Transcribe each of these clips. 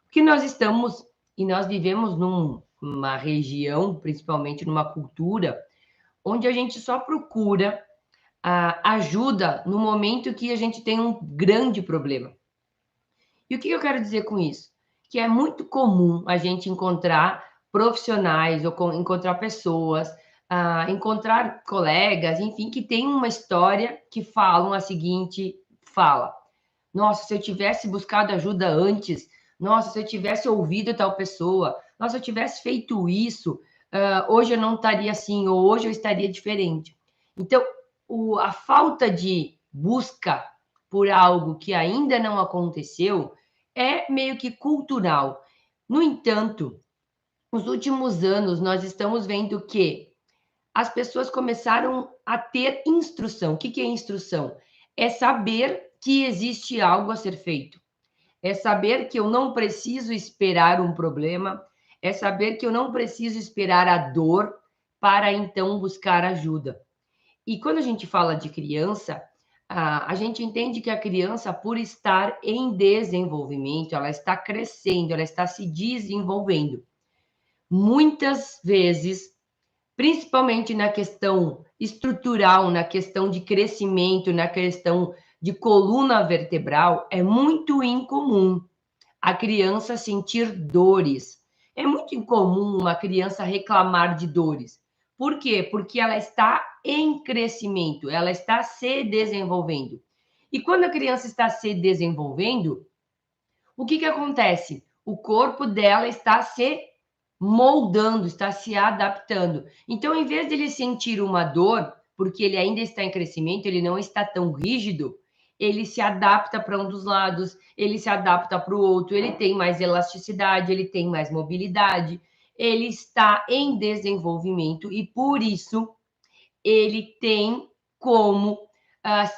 Porque nós estamos e nós vivemos numa região, principalmente numa cultura, onde a gente só procura a ajuda no momento que a gente tem um grande problema. E o que eu quero dizer com isso? Que é muito comum a gente encontrar profissionais ou encontrar pessoas, encontrar colegas, enfim, que têm uma história que falam a seguinte fala: nossa, se eu tivesse buscado ajuda antes, nossa, se eu tivesse ouvido tal pessoa, nossa, se eu tivesse feito isso, hoje eu não estaria assim, ou hoje eu estaria diferente. Então, a falta de busca por algo que ainda não aconteceu é meio que cultural. No entanto, nos últimos anos, nós estamos vendo que as pessoas começaram a ter instrução. O que é instrução? É saber que existe algo a ser feito. É saber que eu não preciso esperar um problema. É saber que eu não preciso esperar a dor para então buscar ajuda. E quando a gente fala de criança, a gente entende que a criança, por estar em desenvolvimento, ela está crescendo, ela está se desenvolvendo. Muitas vezes, principalmente na questão estrutural, na questão de crescimento, na questão de coluna vertebral, é muito incomum a criança sentir dores. É muito incomum uma criança reclamar de dores. Por quê? Porque ela está em crescimento, ela está se desenvolvendo. E quando a criança está se desenvolvendo, o que acontece? O corpo dela está se moldando, está se adaptando. Então, em vez de ele sentir uma dor, porque ele ainda está em crescimento, ele não está tão rígido, ele se adapta para um dos lados, ele se adapta para o outro, ele tem mais elasticidade, ele tem mais mobilidade, ele está em desenvolvimento e por isso ele tem como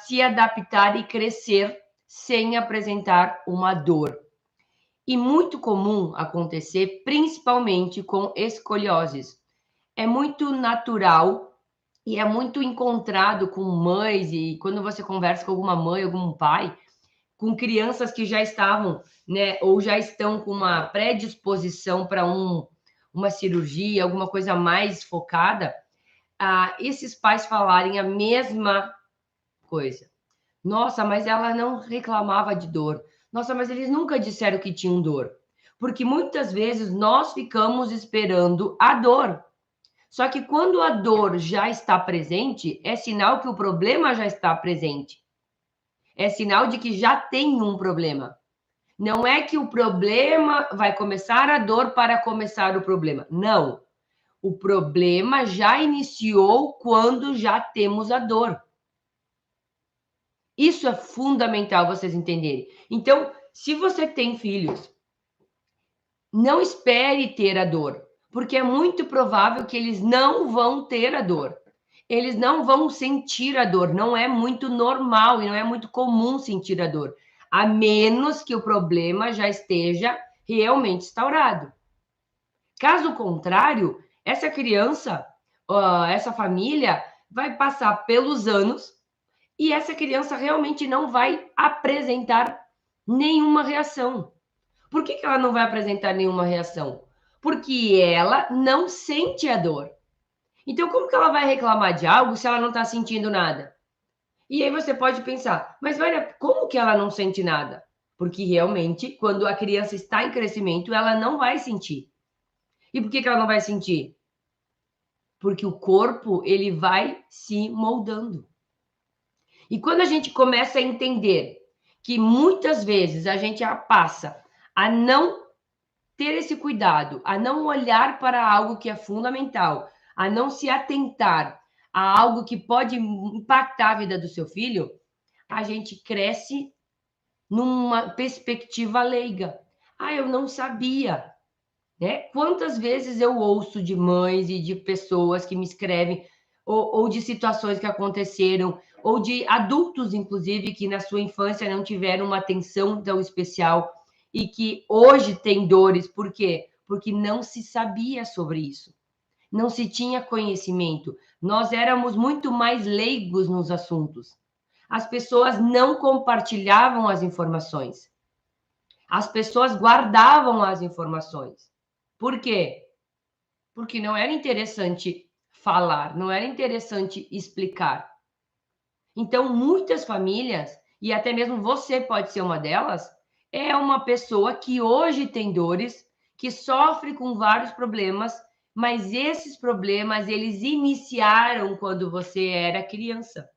se adaptar e crescer sem apresentar uma dor. E muito comum acontecer, principalmente com escolioses. É muito natural e é muito encontrado com mães, e quando você conversa com alguma mãe, algum pai, com crianças que já estavam, né, ou já estão com uma predisposição para uma cirurgia, alguma coisa mais focada, esses pais falarem a mesma coisa. Nossa, mas ela não reclamava de dor. Nossa, mas eles nunca disseram que tinham dor. Porque muitas vezes nós ficamos esperando a dor. Só que quando a dor já está presente, é sinal que o problema já está presente. É sinal de que já tem um problema. Não é que o problema vai começar a dor para começar o problema. Não. O problema já iniciou quando já temos a dor. Isso é fundamental vocês entenderem. Então, se você tem filhos, não espere ter a dor, porque é muito provável que eles não vão ter a dor. Eles não vão sentir a dor, não é muito normal e não é muito comum sentir a dor, a menos que o problema já esteja realmente instaurado. Caso contrário, essa criança, essa família vai passar pelos anos e essa criança realmente não vai apresentar nenhuma reação. Por que ela não vai apresentar nenhuma reação? Porque ela não sente a dor. Então, como que ela vai reclamar de algo se ela não está sentindo nada? E aí você pode pensar, mas olha, como que ela não sente nada? Porque realmente, quando a criança está em crescimento, ela não vai sentir. E por que ela não vai sentir? Porque o corpo, ele vai se moldando. E quando a gente começa a entender que muitas vezes a gente passa a não ter esse cuidado, a não olhar para algo que é fundamental, a não se atentar a algo que pode impactar a vida do seu filho, a gente cresce numa perspectiva leiga. Eu não sabia, né? Quantas vezes eu ouço de mães e de pessoas que me escrevem, ou de situações que aconteceram, ou de adultos, inclusive, que na sua infância não tiveram uma atenção tão especial e que hoje têm dores. Por quê? Porque não se sabia sobre isso. Não se tinha conhecimento. Nós éramos muito mais leigos nos assuntos. As pessoas não compartilhavam as informações. As pessoas guardavam as informações. Por quê? Porque não era interessante falar, não era interessante explicar. Então, muitas famílias, e até mesmo você pode ser uma delas, é uma pessoa que hoje tem dores, que sofre com vários problemas, mas esses problemas eles iniciaram quando você era criança.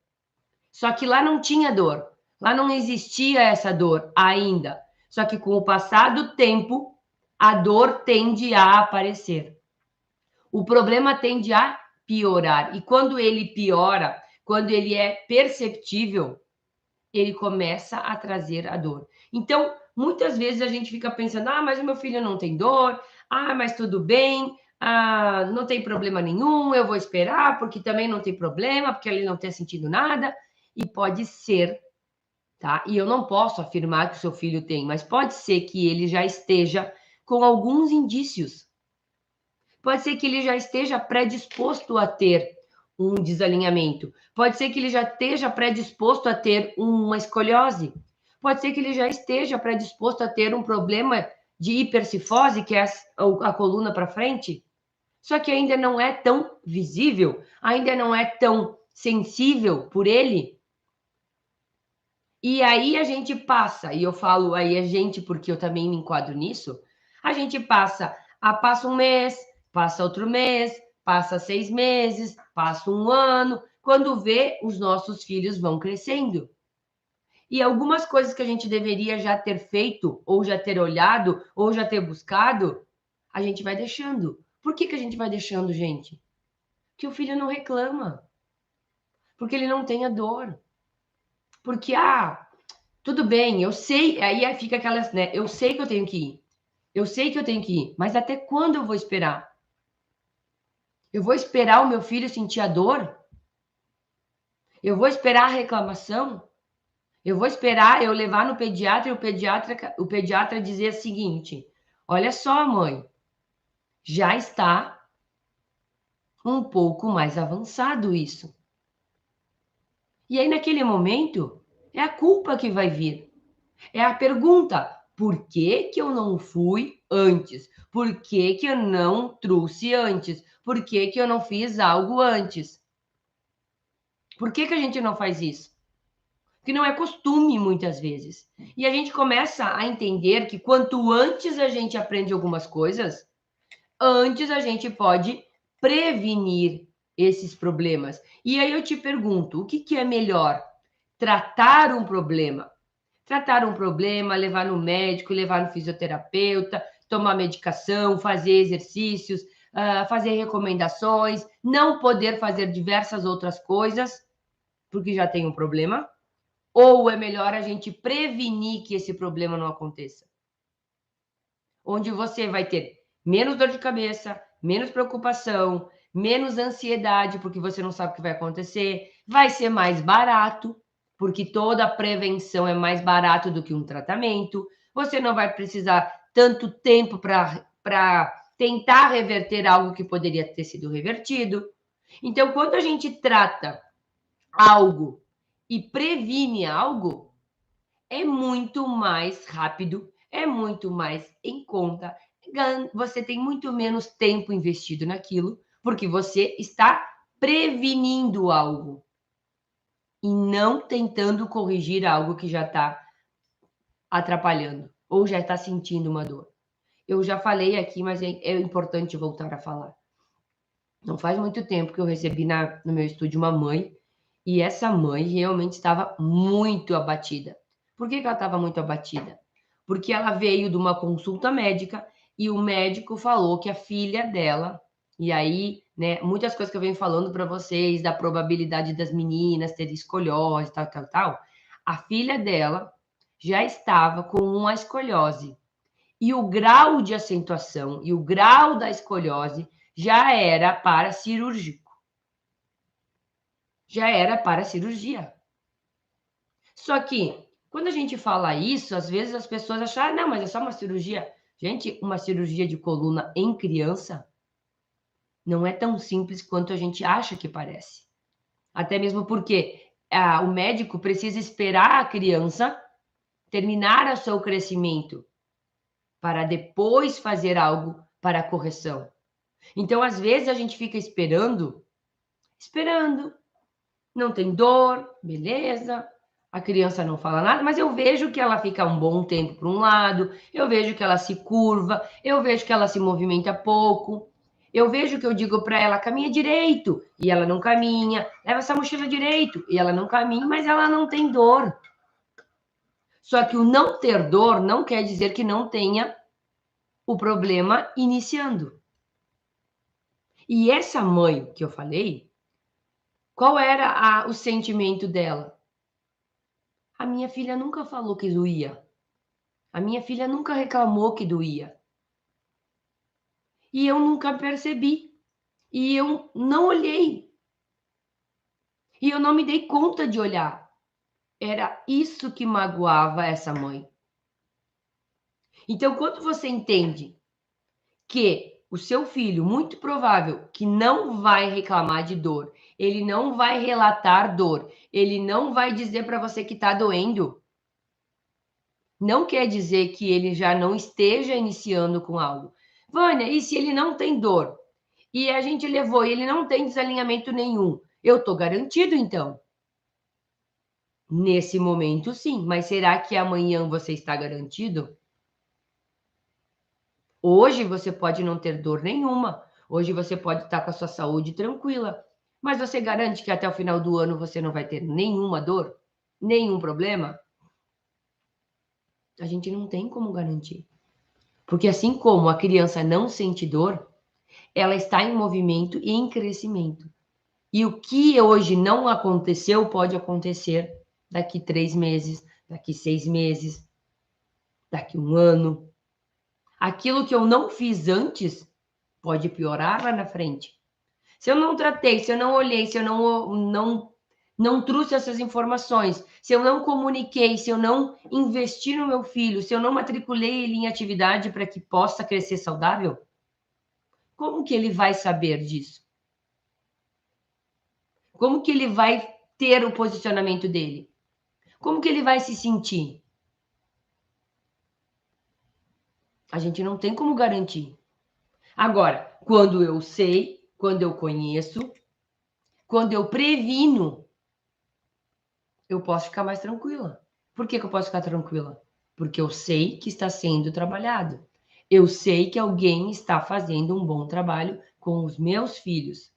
Só que lá não tinha dor, lá não existia essa dor ainda. Só que com o passar do tempo, a dor tende a aparecer. O problema tende a piorar. E quando ele piora, quando ele é perceptível, ele começa a trazer a dor. Então, muitas vezes a gente fica pensando: ah, mas o meu filho não tem dor, ah, mas tudo bem, ah, não tem problema nenhum, eu vou esperar, porque também não tem problema, porque ele não tem sentido nada. E pode ser, tá? E eu não posso afirmar que o seu filho tem, mas pode ser que ele já esteja com alguns indícios. Pode ser que ele já esteja predisposto a ter um desalinhamento. Pode ser que ele já esteja predisposto a ter uma escoliose. Pode ser que ele já esteja predisposto a ter um problema de hipercifose, que é a coluna para frente. Só que ainda não é tão visível, ainda não é tão sensível por ele. E aí a gente passa, e eu falo aí a gente porque eu também me enquadro nisso, a gente passa um mês, passa outro mês, passa 6 meses, passa um ano, quando vê, os nossos filhos vão crescendo. E algumas coisas que a gente deveria já ter feito, ou já ter olhado, ou já ter buscado, a gente vai deixando. Por que a gente vai deixando, gente? Porque o filho não reclama. Porque ele não tem a dor. Porque, tudo bem, eu sei, aí fica aquelas, né? Eu sei que eu tenho que ir. Eu sei que eu tenho que ir, mas até quando eu vou esperar? Eu vou esperar o meu filho sentir a dor? Eu vou esperar a reclamação? Eu vou esperar eu levar no pediatra e o pediatra dizer o seguinte: olha só, mãe, já está um pouco mais avançado isso. E aí, naquele momento, é a culpa que vai vir. É a pergunta: por que eu não fui antes? Por que eu não trouxe antes? Por que eu não fiz algo antes? Por que a gente não faz isso? Porque não é costume muitas vezes. E a gente começa a entender que quanto antes a gente aprende algumas coisas, antes a gente pode prevenir esses problemas. E aí eu te pergunto, o que é melhor? Tratar um problema levar no médico, levar no fisioterapeuta, tomar medicação, fazer exercícios, fazer recomendações, não poder fazer diversas outras coisas, porque já tem um problema? Ou é melhor a gente prevenir que esse problema não aconteça? Onde você vai ter menos dor de cabeça, menos preocupação, menos ansiedade, porque você não sabe o que vai acontecer, vai ser mais barato, porque toda prevenção é mais barato do que um tratamento. Você não vai precisar tanto tempo para tentar reverter algo que poderia ter sido revertido. Então, quando a gente trata algo e previne algo, é muito mais rápido, é muito mais em conta, você tem muito menos tempo investido naquilo, porque você está prevenindo algo e não tentando corrigir algo que já está atrapalhando ou já está sentindo uma dor. Eu já falei aqui, mas é importante voltar a falar. Não faz muito tempo que eu recebi no meu estúdio uma mãe, e essa mãe realmente estava muito abatida. Por que ela estava muito abatida? Porque ela veio de uma consulta médica e o médico falou que a filha dela, e aí, né, muitas coisas que eu venho falando para vocês, da probabilidade das meninas terem escoliose, tal, a filha dela já estava com uma escoliose. E o grau de acentuação e o grau da escoliose já era para cirúrgico. Já era para cirurgia. Só que, quando a gente fala isso, às vezes as pessoas acham, não, mas é só uma cirurgia. Gente, uma cirurgia de coluna em criança não é tão simples quanto a gente acha que parece. Até mesmo porque o médico precisa esperar a criança terminar o seu crescimento. para depois fazer algo para a correção. Então, às vezes, a gente fica esperando, não tem dor, beleza, a criança não fala nada, mas eu vejo que ela fica um bom tempo para um lado, eu vejo que ela se curva, eu vejo que ela se movimenta pouco, eu vejo que eu digo para ela, caminha direito, e ela não caminha, leva essa mochila direito, e ela não caminha, mas ela não tem dor. Só que o não ter dor não quer dizer que não tenha o problema iniciando. E essa mãe que eu falei, qual era o sentimento dela? A minha filha nunca falou que doía. A minha filha nunca reclamou que doía. E eu nunca percebi. E eu não olhei. E eu não me dei conta de olhar. Era isso que magoava essa mãe. Então, quando você entende que o seu filho, muito provável, que não vai reclamar de dor, ele não vai relatar dor, ele não vai dizer para você que está doendo, não quer dizer que ele já não esteja iniciando com algo. Vânia, e se ele não tem dor? E a gente levou e ele não tem desalinhamento nenhum. Eu estou garantido, então? Nesse momento, sim. Mas será que amanhã você está garantido? Hoje você pode não ter dor nenhuma. Hoje você pode estar com a sua saúde tranquila. Mas você garante que até o final do ano você não vai ter nenhuma dor? Nenhum problema? A gente não tem como garantir. Porque assim como a criança não sente dor, ela está em movimento e em crescimento. E o que hoje não aconteceu pode acontecer daqui 3 meses, daqui 6 meses, daqui 1 ano. Aquilo que eu não fiz antes pode piorar lá na frente. Se eu não tratei, se eu não olhei, se eu não trouxe essas informações, se eu não comuniquei, se eu não investi no meu filho, se eu não matriculei ele em atividade para que possa crescer saudável, como que ele vai saber disso? Como que ele vai ter o posicionamento dele? Como que ele vai se sentir? A gente não tem como garantir. Agora, quando eu sei, quando eu conheço, quando eu previno, eu posso ficar mais tranquila. Por que eu posso ficar tranquila? Porque eu sei que está sendo trabalhado. Eu sei que alguém está fazendo um bom trabalho com os meus filhos.